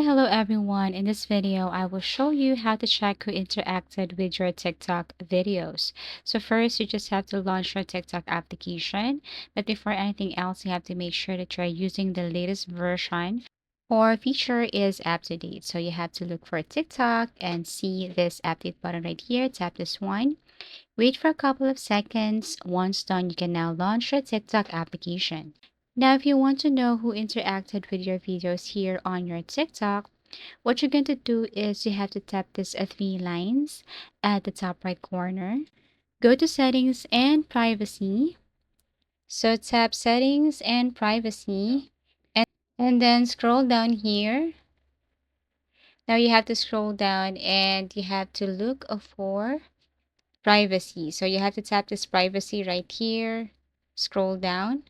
Hello everyone. In this video, I will show you how to check who interacted with your TikTok videos. So first, you just have to launch your TikTok application. But before anything else, you have to make sure that you're using the latest version or feature is up to date. So you have to look for TikTok and see this update button right here. Tap this one. Wait for a couple of seconds. Once done, you can now launch your TikTok application. Now, if you want to know who interacted with your videos here on your TikTok, what you're going to do is you have to tap these three lines at the top right corner. Go to settings and privacy. So tap settings and privacy and then scroll down here. Now you have to scroll down and you have to look for privacy. So you have to tap this privacy right here. Scroll down.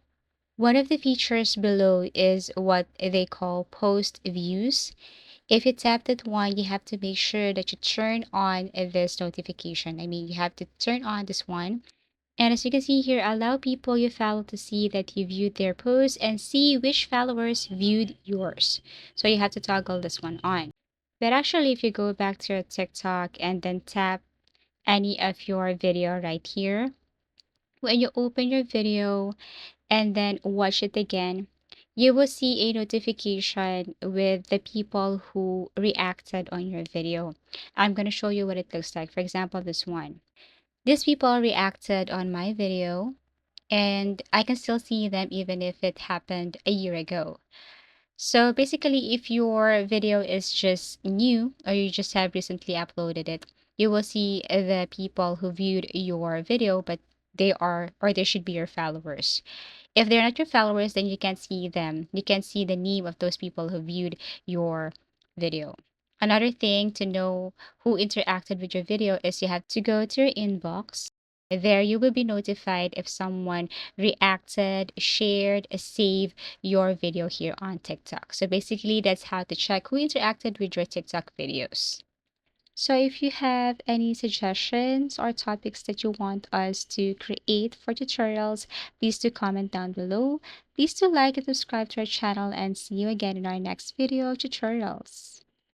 One of the features below is what they call post views. If you tap that one, you have to make sure that you turn on this notification. I mean, you have to turn on this one. And as you can see here, allow people you follow to see that you viewed their posts and see which followers viewed yours. So you have to toggle this one on. But actually, if you go back to your TikTok and then tap any of your video right here, when you open your video and then watch it again, you will see a notification with the people who reacted on your video. I'm going to show you what it looks like. For example, this one. These people reacted on my video and I can still see them even if it happened a year ago. So basically, if your video is just new or you just have recently uploaded it, you will see the people who viewed your video, but they are or they should be your followers. If they're not your followers, then you can't see them. You can't see the name of those people who viewed your video. Another thing to know who interacted with your video is you have to go to your inbox. There you will be notified if someone reacted, shared, saved your video here on TikTok. So basically, that's how to check who interacted with your TikTok videos. So if you have any suggestions or topics that you want us to create for tutorials, please do comment down below. Please do like and subscribe to our channel and see you again in our next video tutorials.